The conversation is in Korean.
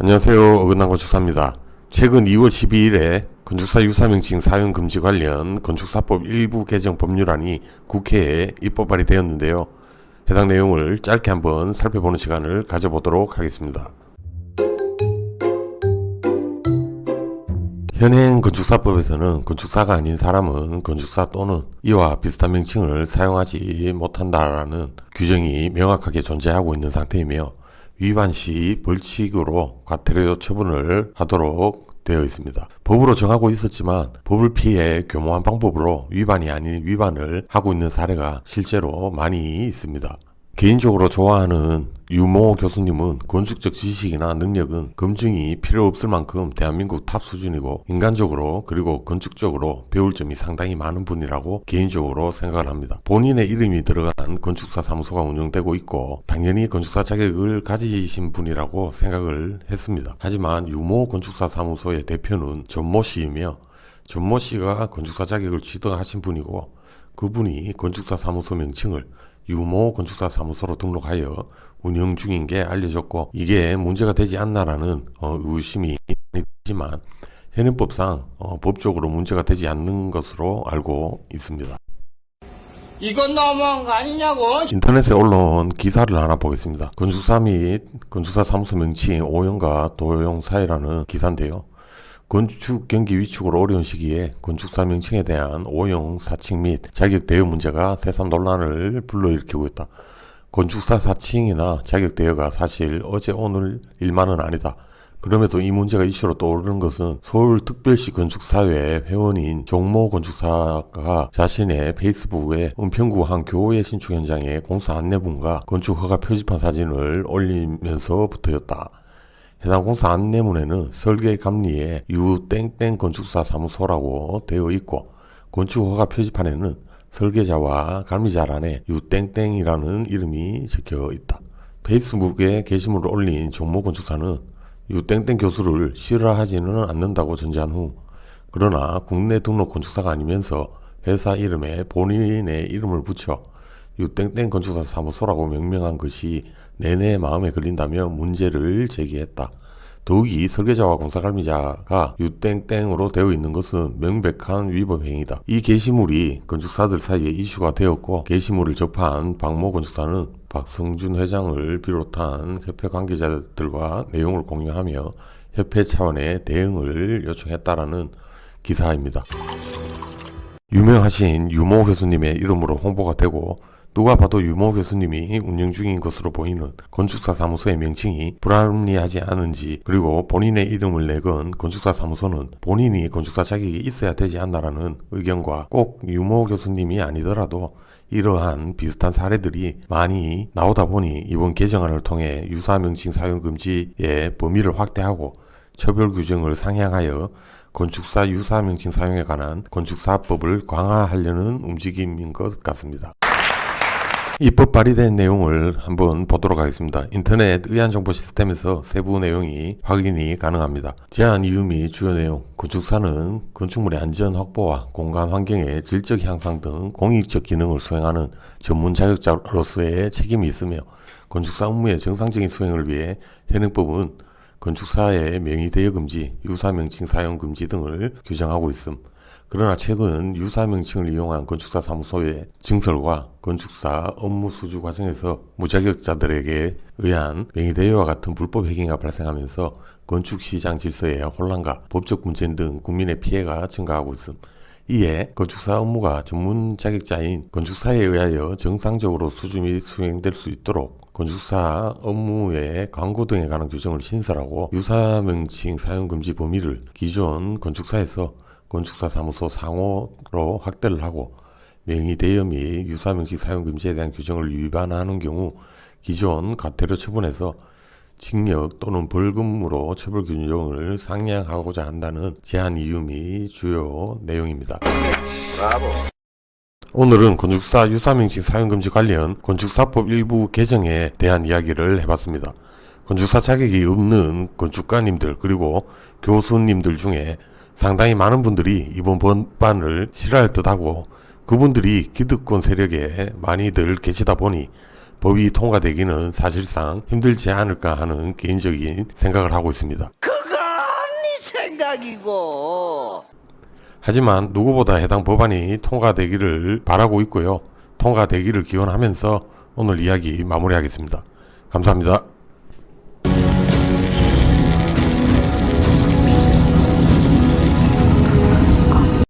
안녕하세요. 어긋난 건축사입니다. 최근 2월 12일에 건축사 유사명칭 사용 금지 관련 건축사법 일부 개정 법률안이 국회에 입법 발의되었는데요. 해당 내용을 짧게 한번 살펴보는 시간을 가져보도록 하겠습니다. 현행 건축사법에서는 건축사가 아닌 사람은 건축사 또는 이와 비슷한 명칭을 사용하지 못한다라는 규정이 명확하게 존재하고 있는 상태이며 위반 시 벌칙으로 과태료 처분을 하도록 되어 있습니다. 법으로 정하고 있었지만 법을 피해 교모한 방법으로 위반이 아닌 위반을 하고 있는 사례가 실제로 많이 있습니다. 개인적으로 좋아하는 유모 교수님은 건축적 지식이나 능력은 검증이 필요 없을 만큼 대한민국 탑 수준이고 인간적으로 그리고 건축적으로 배울 점이 상당히 많은 분이라고 개인적으로 생각을 합니다. 본인의 이름이 들어간 건축사 사무소가 운영되고 있고 당연히 건축사 자격을 가지신 분이라고 생각을 했습니다. 하지만 유모 건축사 사무소의 대표는 전모 씨이며 전모 씨가 건축사 자격을 취득하신 분이고 그분이 건축사 사무소 명칭을 유모 건축사 사무소로 등록하여 운영 중인 게 알려졌고 이게 문제가 되지 않나라는 의심이 있지만 현행법상 법적으로 문제가 되지 않는 것으로 알고 있습니다. 이건 너무한 거 아니냐고. 인터넷에 올라온 기사를 하나 보겠습니다. 건축사 및 건축사 사무소 명칭 오용과 도용 사이라는 기사인데요. 건축 경기 위축으로 어려운 시기에 건축사 명칭에 대한 오용, 사칭 및 자격 대여 문제가 새삼 논란을 불러일으키고 있다. 건축사 사칭이나 자격 대여가 사실 어제 오늘 일만은 아니다. 그럼에도 이 문제가 이슈로 떠오르는 것은 서울특별시 건축사회 회원인 종모 건축사가 자신의 페이스북에 은평구 한 교회 신축 현장에 공사 안내문과 건축허가 표지판 사진을 올리면서부터였다. 해당 공사 안내문에는 설계 감리에 유땡땡 건축사 사무소라고 되어 있고 건축허가 표지판에는 설계자와 감리자란에 유땡땡이라는 이름이 적혀 있다. 페이스북에 게시물을 올린 종모 건축사는 유땡땡 교수를 싫어하지는 않는다고 전제한 후 그러나 국내 등록 건축사가 아니면서 회사 이름에 본인의 이름을 붙여 유땡땡 건축사 사무소라고 명명한 것이 내내 마음에 걸린다며 문제를 제기했다. 더욱이 설계자와 공사감리자가 유땡땡으로 되어 있는 것은 명백한 위법 행위다. 이 게시물이 건축사들 사이에 이슈가 되었고 게시물을 접한 박모 건축사는 박성준 회장을 비롯한 협회 관계자들과 내용을 공유하며 협회 차원의 대응을 요청했다라는 기사입니다. 유명하신 유모 교수님의 이름으로 홍보가 되고 누가 봐도 유모 교수님이 운영 중인 것으로 보이는 건축사 사무소의 명칭이 불합리하지 않은지 그리고 본인의 이름을 내건 건축사 사무소는 본인이 건축사 자격이 있어야 되지 않나라는 의견과 꼭 유모 교수님이 아니더라도 이러한 비슷한 사례들이 많이 나오다 보니 이번 개정안을 통해 유사명칭 사용 금지의 범위를 확대하고 처벌 규정을 상향하여 건축사 유사명칭 사용에 관한 건축사법을 강화하려는 움직임인 것 같습니다. 입법 발의된 내용을 한번 보도록 하겠습니다. 인터넷 의안정보 시스템에서 세부 내용이 확인이 가능합니다. 제안 이유 및 주요 내용, 건축사는 건축물의 안전 확보와 공간 환경의 질적 향상 등 공익적 기능을 수행하는 전문 자격자로서의 책임이 있으며 건축사 업무의 정상적인 수행을 위해 현행법은 건축사의 명의 대여 금지, 유사명칭 사용 금지 등을 규정하고 있음. 그러나 최근 유사명칭을 이용한 건축사 사무소의 증설과 건축사 업무 수주 과정에서 무자격자들에게 의한 명의대여와 같은 불법 행위가 발생하면서 건축시장 질서의 혼란과 법적 분쟁 등 국민의 피해가 증가하고 있음. 이에 건축사 업무가 전문 자격자인 건축사에 의하여 정상적으로 수주 및 수행될 수 있도록 건축사 업무의 광고 등에 관한 규정을 신설하고 유사명칭 사용금지 범위를 기존 건축사에서 건축사 사무소 상호로 확대를 하고 명의 대여 및 유사명칭 사용 금지에 대한 규정을 위반하는 경우 기존 과태료 처분에서 징역 또는 벌금으로 처벌 규정을 상향하고자 한다는 제안 이유 및 주요 내용입니다. 오늘은 건축사 유사명칭 사용 금지 관련 건축사법 일부 개정에 대한 이야기를 해봤습니다. 건축사 자격이 없는 건축가님들 그리고 교수님들 중에 상당히 많은 분들이 이번 법안을 싫어할 듯하고 그분들이 기득권 세력에 많이들 계시다 보니 법이 통과되기는 사실상 힘들지 않을까 하는 개인적인 생각을 하고 있습니다. 그건 네 생각이고. 하지만 누구보다 해당 법안이 통과되기를 바라고 있고요. 통과되기를 기원하면서 오늘 이야기 마무리하겠습니다. 감사합니다.